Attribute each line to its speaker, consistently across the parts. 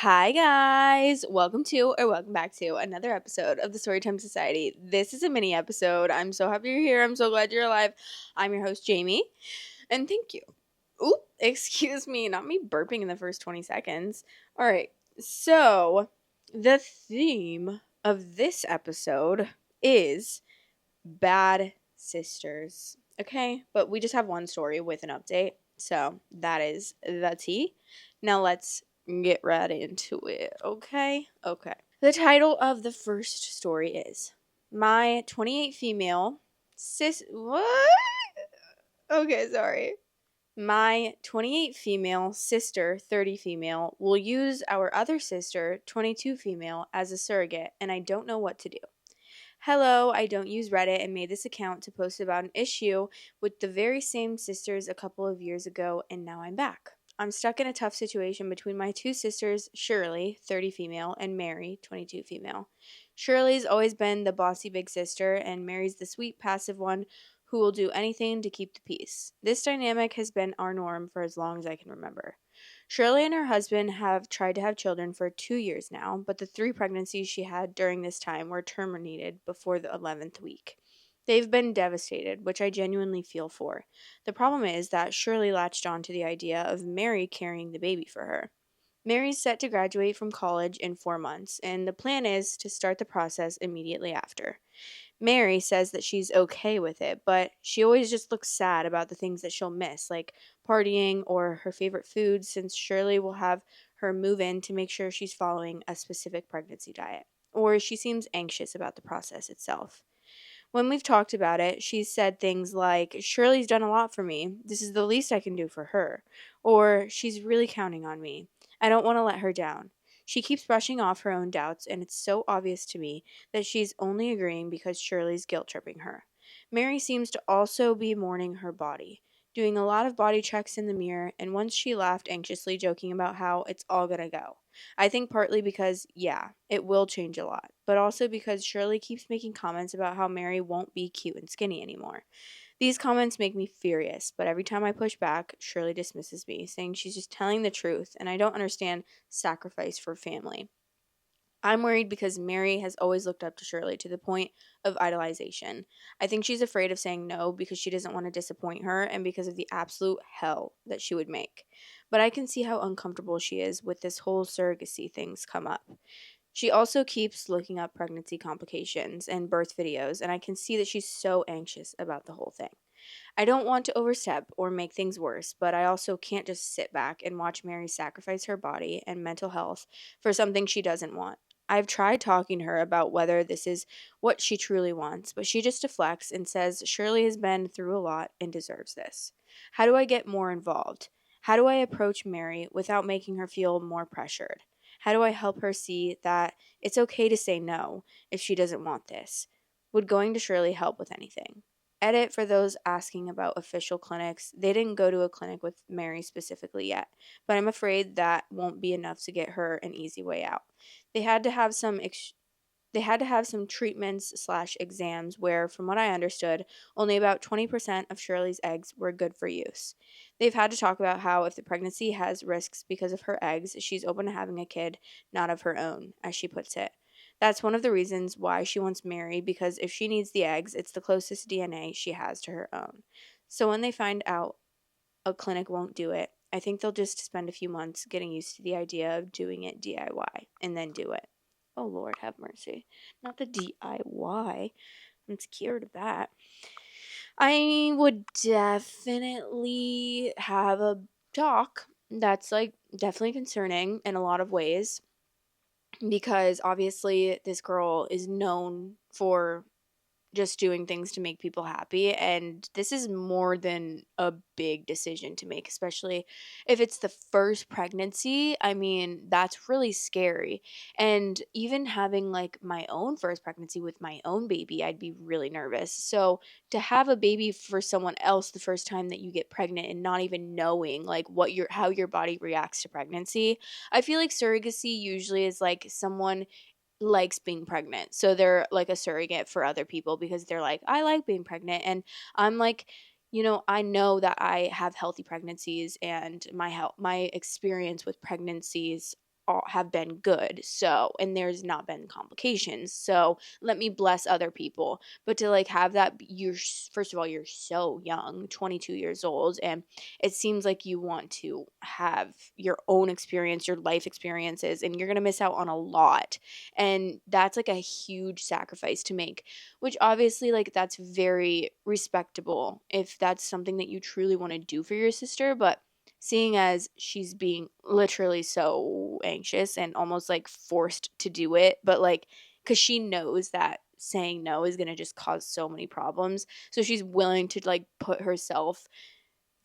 Speaker 1: Hi guys, welcome back to another episode of the Storytime Society. This is a mini episode. I'm so happy you're here. I'm so glad you're alive. I'm your host Jamie, and thank you. Oop, excuse me, not me burping in the first 20 seconds. All right, so the theme of this episode is bad sisters. Okay, but we just have one story with an update, so that is the tea. Now let's get right into it, okay? Okay. The title of the first story is My 28 Female Sis. What? Okay, sorry. My 28 female sister, 30 female, will use our other sister, 22 female, as a surrogate, and I don't know what to do. Hello, I don't use Reddit and made this account to post about an issue with the very same sisters a couple of years ago, and now I'm back. I'm stuck in a tough situation between my two sisters, Shirley, 30 female, and Mary, 22 female. Shirley's always been the bossy big sister, and Mary's the sweet, passive one who will do anything to keep the peace. This dynamic has been our norm for as long as I can remember. Shirley and her husband have tried to have children for 2 years now, but the 3 pregnancies she had during this time were terminated before the 11th week. They've been devastated, which I genuinely feel for. The problem is that Shirley latched on to the idea of Mary carrying the baby for her. Mary's set to graduate from college in 4 months, and the plan is to start the process immediately after. Mary says that she's okay with it, but she always just looks sad about the things that she'll miss, like partying or her favorite foods, since Shirley will have her move in to make sure she's following a specific pregnancy diet. Or she seems anxious about the process itself. When we've talked about it, she's said things like, Shirley's done a lot for me. This is the least I can do for her. Or, she's really counting on me. I don't want to let her down. She keeps brushing off her own doubts, and it's so obvious to me that she's only agreeing because Shirley's guilt tripping her. Mary seems to also be mourning her body, doing a lot of body checks in the mirror, and once she laughed anxiously, joking about how it's all gonna go. I think partly because, yeah, it will change a lot, but also because Shirley keeps making comments about how Mary won't be cute and skinny anymore. These comments make me furious, but every time I push back, Shirley dismisses me, saying she's just telling the truth and I don't understand sacrifice for family. I'm worried because Mary has always looked up to Shirley to the point of idolization. I think she's afraid of saying no because she doesn't want to disappoint her and because of the absolute hell that she would make. But I can see how uncomfortable she is with this whole surrogacy things come up. She also keeps looking up pregnancy complications and birth videos, and I can see that she's so anxious about the whole thing. I don't want to overstep or make things worse, but I also can't just sit back and watch Mary sacrifice her body and mental health for something she doesn't want. I've tried talking to her about whether this is what she truly wants, but she just deflects and says Shirley has been through a lot and deserves this. How do I get more involved? How do I approach Mary without making her feel more pressured? How do I help her see that it's okay to say no if she doesn't want this? Would going to Shirley help with anything? Edit for those asking about official clinics. They didn't go to a clinic with Mary specifically yet, but I'm afraid that won't be enough to get her an easy way out. They had to have some treatments slash exams where, from what I understood, only about 20% of Shirley's eggs were good for use. They've had to talk about how if the pregnancy has risks because of her eggs, she's open to having a kid not of her own, as she puts it. That's one of the reasons why she wants Mary, because if she needs the eggs, it's the closest DNA she has to her own. So when they find out a clinic won't do it, I think they'll just spend a few months getting used to the idea of doing it DIY and then do it. Oh, Lord, have mercy. Not the DIY. I'm scared of that. I would definitely have a talk that's like definitely concerning in a lot of ways because obviously this girl is known for just doing things to make people happy, and this is more than a big decision to make, especially if it's the first pregnancy. I mean, that's really scary. And even having like my own first pregnancy with my own baby, I'd be really nervous. So to have a baby for someone else the first time that you get pregnant and not even knowing like how your body reacts to pregnancy, I feel like surrogacy usually is like someone likes being pregnant. So they're like a surrogate for other people because they're like, I like being pregnant. And I'm like, I know that I have healthy pregnancies and my experience with pregnancies have been good. So, and there's not been complications. So, let me bless other people. But to like have that, you're, first of all, you're so young, 22 years old, and it seems like you want to have your own experience, your life experiences, and you're going to miss out on a lot. And that's like a huge sacrifice to make, which obviously, like, that's very respectable if that's something that you truly want to do for your sister. But seeing as she's being literally so anxious and almost like forced to do it, but like, because she knows that saying no is going to just cause so many problems. So she's willing to like put herself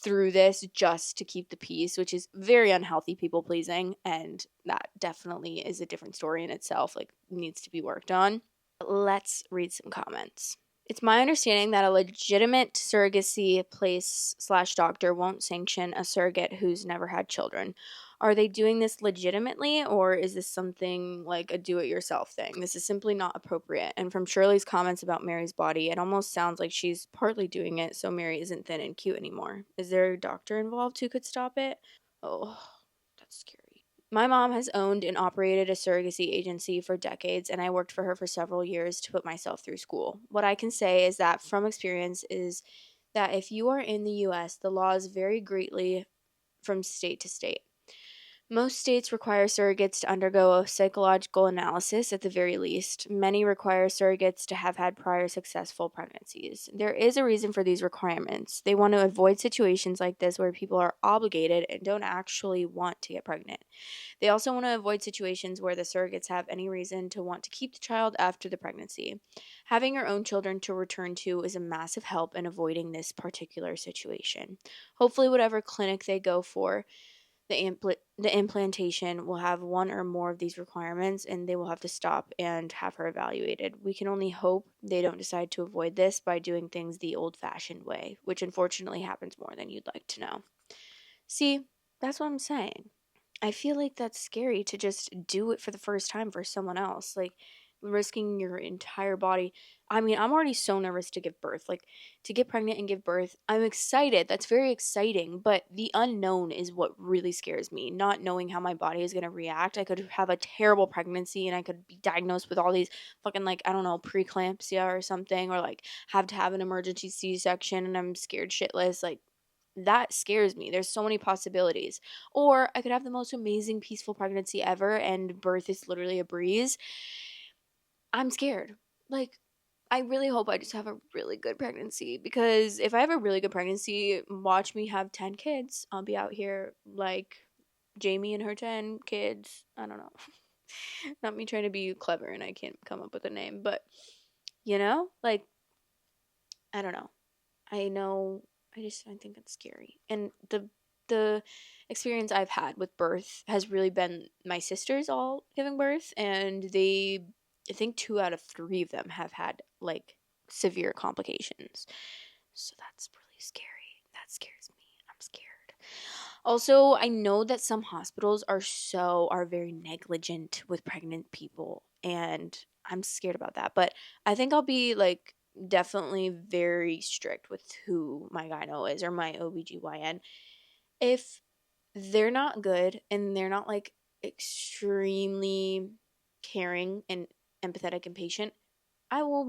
Speaker 1: through this just to keep the peace, which is very unhealthy people pleasing. And that definitely is a different story in itself, like, needs to be worked on. Let's read some comments. It's my understanding that a legitimate surrogacy place / doctor won't sanction a surrogate who's never had children. Are they doing this legitimately, or is this something like a do-it-yourself thing? This is simply not appropriate. And from Shirley's comments about Mary's body, it almost sounds like she's partly doing it so Mary isn't thin and cute anymore. Is there a doctor involved who could stop it? Oh, that's scary. My mom has owned and operated a surrogacy agency for decades, and I worked for her for several years to put myself through school. What I can say is that from experience is that if you are in the US, the laws vary greatly from state to state. Most states require surrogates to undergo a psychological analysis at the very least. Many require surrogates to have had prior successful pregnancies. There is a reason for these requirements. They want to avoid situations like this where people are obligated and don't actually want to get pregnant. They also want to avoid situations where the surrogates have any reason to want to keep the child after the pregnancy. Having your own children to return to is a massive help in avoiding this particular situation. Hopefully, whatever clinic they go for, the implantation will have one or more of these requirements, and they will have to stop and have her evaluated. We can only hope they don't decide to avoid this by doing things the old-fashioned way, which unfortunately happens more than you'd like to know. See, that's what I'm saying. I feel like that's scary to just do it for the first time for someone else, like risking your entire body. I mean, I'm already so nervous to give birth, like to get pregnant and give birth. I'm excited. That's very exciting, but the unknown is what really scares me. Not knowing how my body is going to react. I could have a terrible pregnancy and I could be diagnosed with all these fucking, like, I don't know, preeclampsia or something, or like have to have an emergency C-section and I'm scared shitless. Like, that scares me. There's so many possibilities. Or I could have the most amazing, peaceful pregnancy ever and birth is literally a breeze. I'm scared. Like, I really hope I just have a really good pregnancy, because if I have a really good pregnancy, watch me have 10 kids. I'll be out here like Jamie and her 10 kids. I don't know. Not me trying to be clever and I can't come up with a name, but like, I don't know. I know, I think it's scary. And the experience I've had with birth has really been my sisters all giving birth, and I think 2 out of 3 of them have had like severe complications. So that's really scary. That scares me. I'm scared. Also, I know that some hospitals are very negligent with pregnant people, and I'm scared about that. But I think I'll be like definitely very strict with who my gyno is or my OBGYN. If they're not good and they're not like extremely caring and empathetic and patient, I will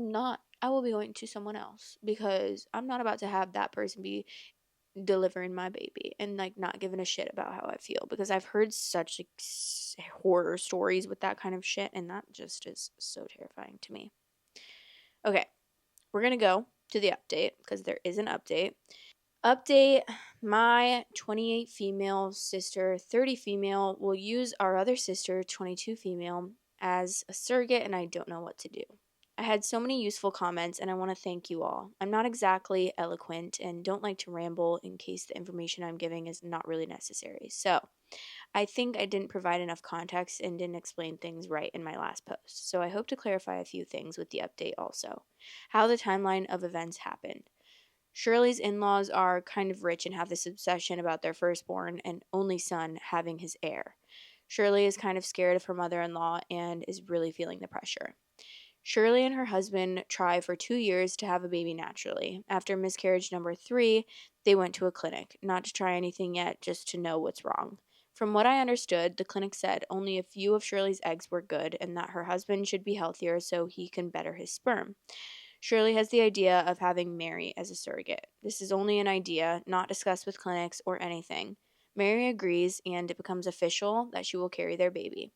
Speaker 1: be going to someone else, because I'm not about to have that person be delivering my baby and like not giving a shit about how I feel, because I've heard such like horror stories with that kind of shit, and that just is so terrifying to me. Okay, we're gonna go to the update because there is an update. Update: my 28 female sister, 30 female, will use our other sister, 22 female, as a surrogate, and I don't know what to do. I had so many useful comments, and I want to thank you all. I'm not exactly eloquent and don't like to ramble in case the information I'm giving is not really necessary. So, I think I didn't provide enough context and didn't explain things right in my last post. So, I hope to clarify a few things with the update also. How the timeline of events happened. Shirley's in laws are kind of rich and have this obsession about their firstborn and only son having his heir. Shirley is kind of scared of her mother in law and is really feeling the pressure. Shirley and her husband try for 2 years to have a baby naturally. After miscarriage number 3, they went to a clinic, not to try anything yet, just to know what's wrong. From what I understood, the clinic said only a few of Shirley's eggs were good and that her husband should be healthier so he can better his sperm. Shirley has the idea of having Mary as a surrogate. This is only an idea, not discussed with clinics or anything. Mary agrees, and it becomes official that she will carry their baby.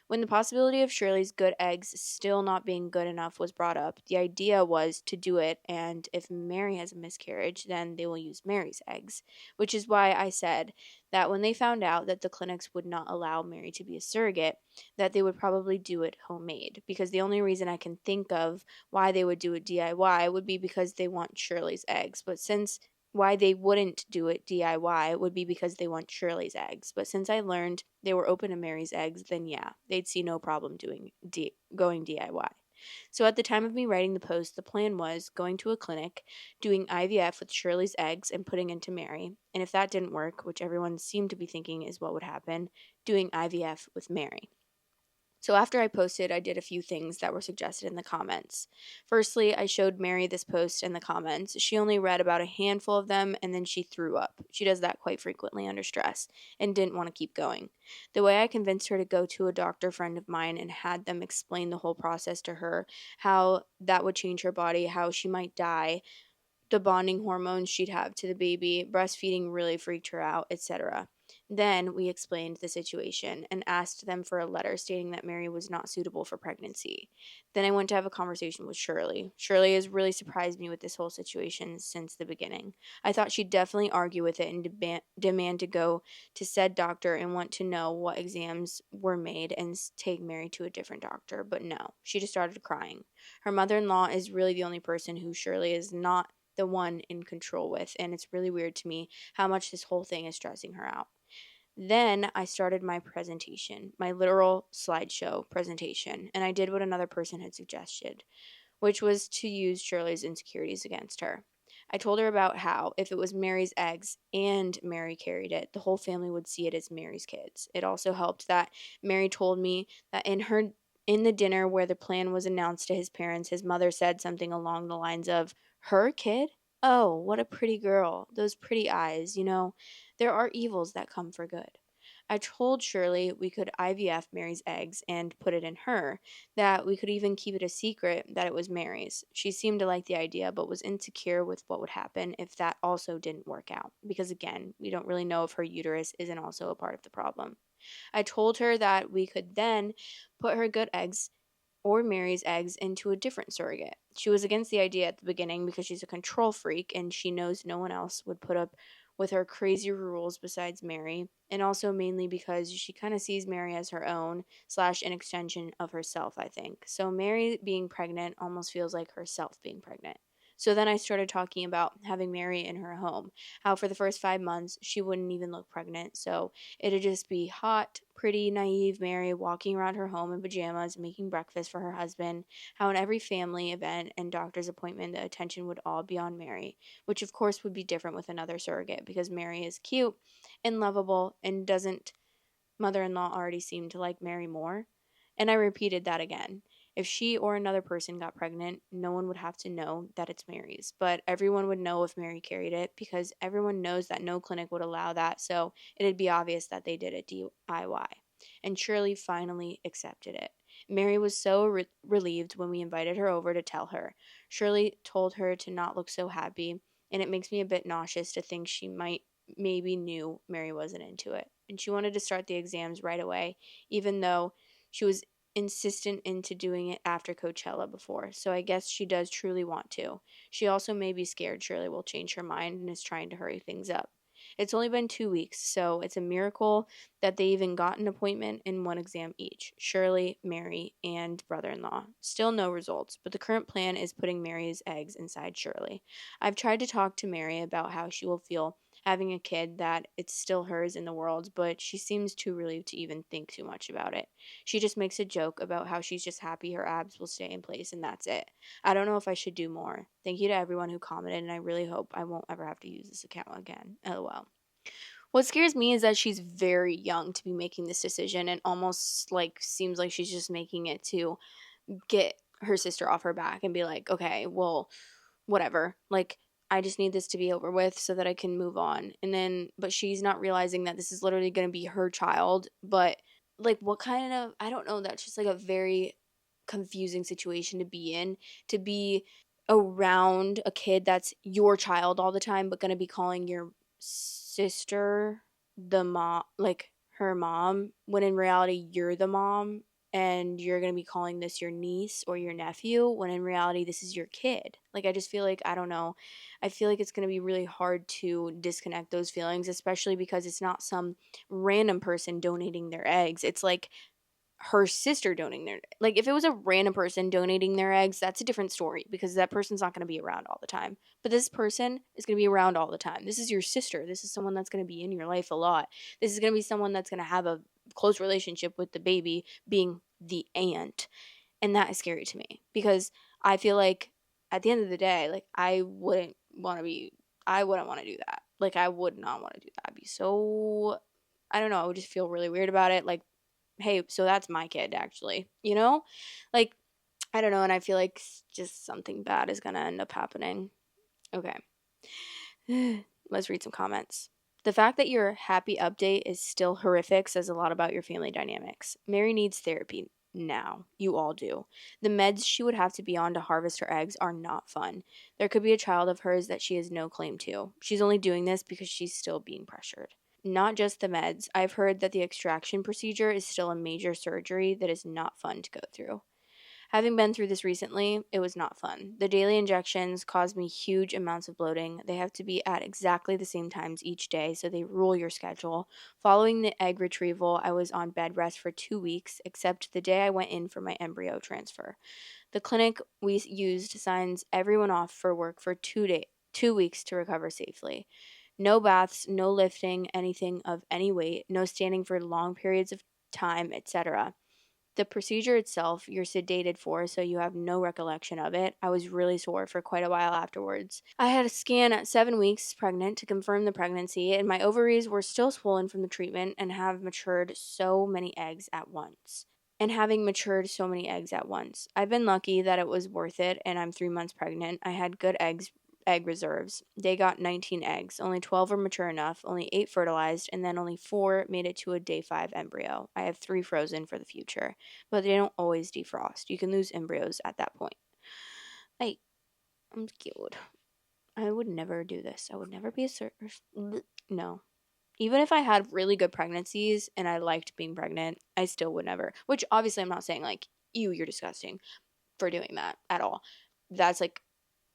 Speaker 1: When the possibility of Shirley's good eggs still not being good enough was brought up, the idea was to do it, and if Mary has a miscarriage, then they will use Mary's eggs, which is why I said that when they found out that the clinics would not allow Mary to be a surrogate, that they would probably do it homemade, because the only reason I can think of why they would do it DIY would be because they want Shirley's eggs, but since why they wouldn't do it DIY would be because they want Shirley's eggs. But since I learned they were open to Mary's eggs, then yeah, they'd see no problem going DIY. So at the time of me writing the post, the plan was going to a clinic, doing IVF with Shirley's eggs and putting into Mary, and if that didn't work, which everyone seemed to be thinking is what would happen, doing IVF with Mary. So after I posted, I did a few things that were suggested in the comments. Firstly, I showed Mary this post in the comments. She only read about a handful of them and then she threw up. She does that quite frequently under stress and didn't want to keep going. The way I convinced her to go to a doctor friend of mine and had them explain the whole process to her, how that would change her body, how she might die, the bonding hormones she'd have to the baby, breastfeeding really freaked her out, etc. Then we explained the situation and asked them for a letter stating that Mary was not suitable for pregnancy. Then I went to have a conversation with Shirley. Shirley has really surprised me with this whole situation since the beginning. I thought she'd definitely argue with it and demand to go to said doctor and want to know what exams were made and take Mary to a different doctor, but no, she just started crying. Her mother-in-law is really the only person who Shirley is not the one in control with, and it's really weird to me how much this whole thing is stressing her out. Then I started my presentation, my literal slideshow presentation, and I did what another person had suggested, which was to use Shirley's insecurities against her. I told her about how, if it was Mary's eggs and Mary carried it, the whole family would see it as Mary's kids. It also helped that Mary told me that in the dinner where the plan was announced to his parents, his mother said something along the lines of, "Her kid? Oh, what a pretty girl. Those pretty eyes, there are evils that come for good." I told Shirley we could IVF Mary's eggs and put it in her, that we could even keep it a secret that it was Mary's. She seemed to like the idea, but was insecure with what would happen if that also didn't work out, because again, we don't really know if her uterus isn't also a part of the problem. I told her that we could then put her good eggs or Mary's eggs into a different surrogate. She was against the idea at the beginning because she's a control freak and she knows no one else would put up with her crazy rules besides Mary, and also mainly because she kind of sees Mary as her own slash an extension of herself, I think. So Mary being pregnant almost feels like herself being pregnant. So then I started talking about having Mary in her home, how for the first 5 months she wouldn't even look pregnant, so it'd just be hot, pretty, naive Mary walking around her home in pajamas, making breakfast for her husband, how in every family event and doctor's appointment the attention would all be on Mary, which of course would be different with another surrogate because Mary is cute and lovable and doesn't mother-in-law already seem to like Mary more? And I repeated that again. If she or another person got pregnant, no one would have to know that it's Mary's, but everyone would know if Mary carried it because everyone knows that no clinic would allow that, so it'd be obvious that they did it DIY. And Shirley finally accepted it. Mary was so relieved when we invited her over to tell her. Shirley told her to not look so happy, and it makes me a bit nauseous to think she might maybe knew Mary wasn't into it. And she wanted to start the exams right away, even though she was insistent into doing it after Coachella before. So I guess she does truly want to. She also may be scared Shirley will change her mind and is trying to hurry things up. It's only been 2 weeks, so it's a miracle that they even got an appointment in one exam each. Shirley, Mary, and brother-in-law. Still no results, but the current plan is putting Mary's eggs inside Shirley. I've tried to talk to Mary about how she will feel having a kid, that it's still hers in the world, but she seems too relieved to even think too much about it. She just makes a joke about how she's just happy her abs will stay in place and that's it. I don't know if I should do more. Thank you to everyone who commented, and I really hope I won't ever have to use this account again. LOL. What scares me is that she's very young to be making this decision and almost like seems like she's just making it to get her sister off her back and be like, okay, well, whatever. Like, I just need this to be over with so that I can move on. And then, but she's not realizing that this is literally going to be her child. But like, what kind of, I don't know, that's just like a very confusing situation to be in, to be around a kid that's your child all the time, but going to be calling your sister the mom, like her mom, when in reality, you're the mom and you're going to be calling this your niece or your nephew when in reality this is your kid. Like I just feel like I don't know. I feel like it's going to be really hard to disconnect those feelings, especially because it's not some random person donating their eggs. It's like her sister donating their, like if it was a random person donating their eggs, that's a different story because that person's not going to be around all the time. But this person is going to be around all the time. This is your sister. This is someone that's going to be in your life a lot. This is going to be someone that's going to have a close relationship with the baby, being the aunt. And that is scary to me because I feel like at the end of the day, like I wouldn't want to do that. Like I would not want to do that. I'd be so, I don't know, I would just feel really weird about it. Like, hey, so that's my kid actually, you know? Like, I don't know, and I feel like just something bad is going to end up happening. Okay. Let's read some comments. The fact that your happy update is still horrific says a lot about your family dynamics. Mary needs therapy now. You all do. The meds she would have to be on to harvest her eggs are not fun. There could be a child of hers that she has no claim to. She's only doing this because she's still being pressured. Not just the meds. I've heard that the extraction procedure is still a major surgery that is not fun to go through. Having been through this recently, it was not fun. The daily injections cause me huge amounts of bloating. They have to be at exactly the same times each day, so they rule your schedule. Following the egg retrieval, I was on bed rest for 2 weeks, except the day I went in for my embryo transfer. The clinic we used signs everyone off for work for 2 weeks to recover safely. No baths, no lifting anything of any weight, no standing for long periods of time, etc. The procedure itself, you're sedated for, so you have no recollection of it. I was really sore for quite a while afterwards. I had a scan at 7 weeks pregnant to confirm the pregnancy, and my ovaries were still swollen from the treatment and have matured so many eggs at once. I've been lucky that it was worth it, and I'm 3 months pregnant. I had good egg reserves. They got 19 eggs. Only 12 were mature enough, only 8 fertilized, and then only 4 made it to a day 5 embryo. I have 3 frozen for the future, but they don't always defrost. You can lose embryos at that point. I'm scared. I would never do this. I would never be no. Even if I had really good pregnancies and I liked being pregnant, I still would never. Which obviously I'm not saying like, you're disgusting for doing that at all. That's like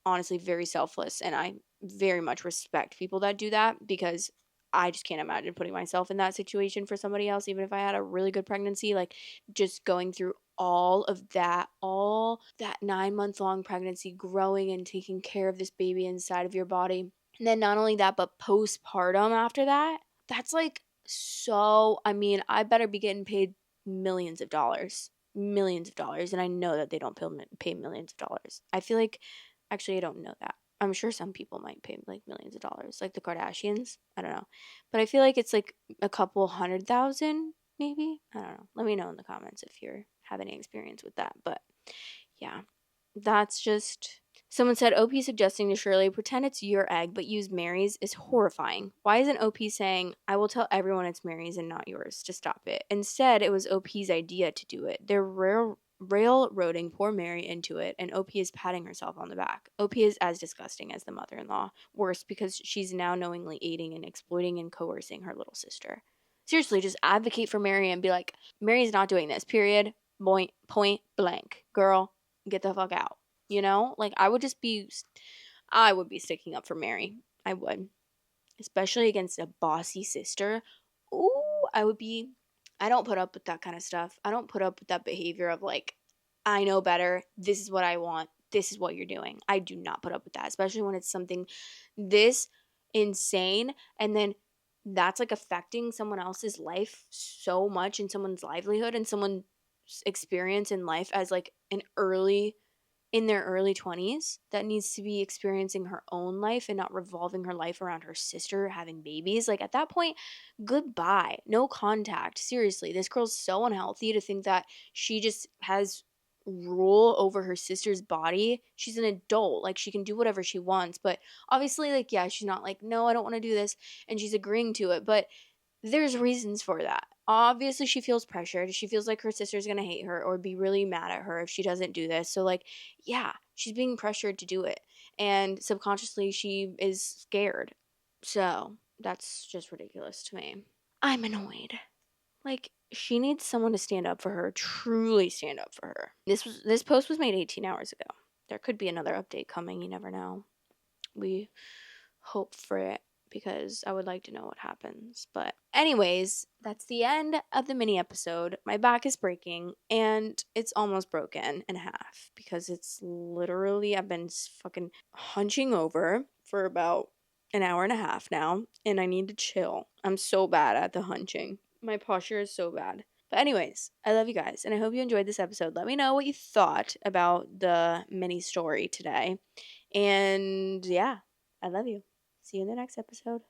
Speaker 1: honestly very selfless, and I very much respect people that do that because I just can't imagine putting myself in that situation for somebody else, even if I had a really good pregnancy. Like just going through all that 9-month long pregnancy, growing and taking care of this baby inside of your body, and then not only that but postpartum after that. That's like, so I mean, I better be getting paid millions of dollars, and I know that they don't pay millions of dollars. I feel like, actually I don't know that. I'm sure some people might pay like millions of dollars, like the Kardashians. I don't know, but I feel like it's like a couple 100,000 maybe. I don't know. Let me know in the comments if you have any experience with that. But yeah, that's just, someone said OP suggesting to Shirley pretend it's your egg but use Mary's is horrifying. Why isn't OP saying I will tell everyone it's Mary's and not yours to stop it? Instead, it was OP's idea to do it. They're railroading poor Mary into it, and OP is patting herself on the back. OP is as disgusting as the mother-in-law. Worse, because she's now knowingly aiding and exploiting and coercing her little sister. Seriously, just advocate for Mary and be like, Mary's not doing this, period. Point blank. Girl, get the fuck out. You know? Like, I would be sticking up for Mary. I would. Especially against a bossy sister. Ooh, I don't put up with that kind of stuff. I don't put up with that behavior of like, I know better. This is what I want. This is what you're doing. I do not put up with that, especially when it's something this insane and then that's like affecting someone else's life so much, and someone's livelihood and someone's experience in life as like in their early 20s that needs to be experiencing her own life and not revolving her life around her sister having babies. Like at that point, goodbye. No contact. Seriously, this girl's so unhealthy to think that she just has rule over her sister's body. She's an adult. Like, she can do whatever she wants. But obviously, like, yeah, she's not like, no, I don't want to do this. And she's agreeing to it. But there's reasons for that. Obviously, she feels pressured. She feels like her sister's going to hate her or be really mad at her if she doesn't do this. So, like, yeah, she's being pressured to do it. And subconsciously, she is scared. So, that's just ridiculous to me. I'm annoyed. Like, she needs someone to stand up for her, truly stand up for her. This post was made 18 hours ago. There could be another update coming, you never know. We hope for it because I would like to know what happens. But anyways, that's the end of the mini episode. My back is breaking and it's almost broken in half because it's literally, I've been fucking hunching over for about an hour and a half now and I need to chill. I'm so bad at the hunching. My posture is so bad. But anyways, I love you guys and I hope you enjoyed this episode. Let me know what you thought about the mini story today. And yeah, I love you. See you in the next episode.